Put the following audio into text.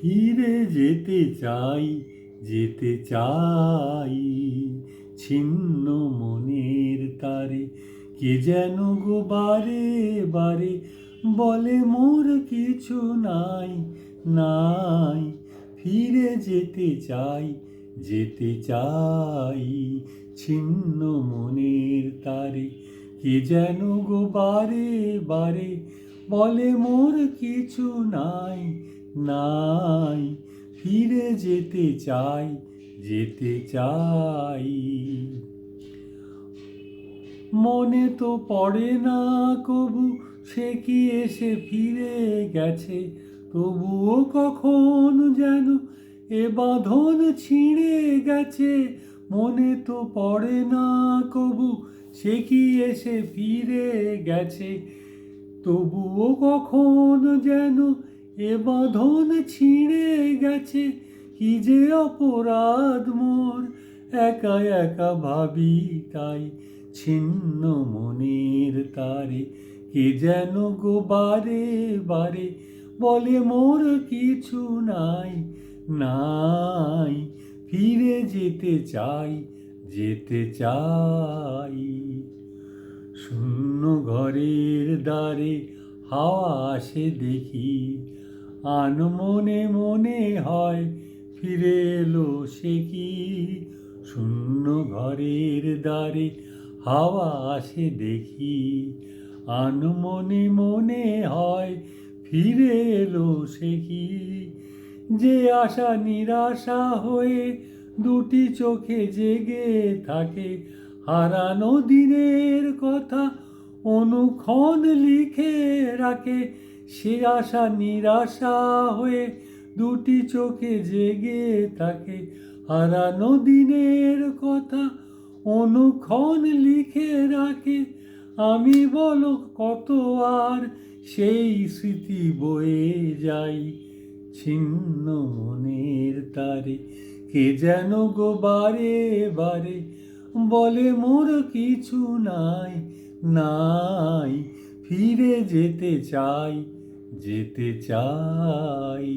ফিরে যেতে চাই, যেতে চাই, ছিন্ন মনের তারে কে যেন গো বারে বারে বলে মোর কিছু নাই, নাই। ফিরে যেতে চাই, যেতে চাই, ছিন্ন মনের তারে কে যেন গো বারে বারে বলে মোর কিছু নাই, নাই। ফিরে যেতে চাই, যেতে চাই। মনে তো পড়ে না কবু সে কি এসে ফিরে গেছে, তবুও কখন যেন এ বাঁধন ছিঁড়ে গেছে। মনে তো পড়ে না কবু সে কি এসে ফিরে গেছে, তবুও কখন যেন এ বাঁধন ছিঁড়ে গেছে। কি যে অপরাধ মোর, একা একা ভাবি তাই, ছিন্ন মনের তারে কে যেন গো বারে বারে বলে মোর কিছু নাই, নাই। ফিরে যেতে চাই, যেতে চাই। শূন্য ঘরের দ্বারে হাওয়া আসে দেখি, আনমনে মনে হয় ফিরে এলো সে কি। শূন্য ঘরের দ্বারে হাওয়া আসে দেখি, আনমনে মনে হয় ফিরে এলো সে কি। যে আশা নিরাশা হয়ে দুটি চোখে জেগে থাকে, হারানো দিনের কথা অনুক্ষণ লিখে রাখে। সে আশা নিরাশা হয়ে দুটি চোখে জেগে থাকে, হারানো দিনের কথা অনুক্ষণ লিখে রাখে। আমি বলো কত আর সেই স্মৃতি বয়ে যাই, ছিন্ন মনের তারে কে যেন গো বারে বারে বলে মোর কিছু নাই, নাই। ফিরে যেতে চাই, যেতে চাই।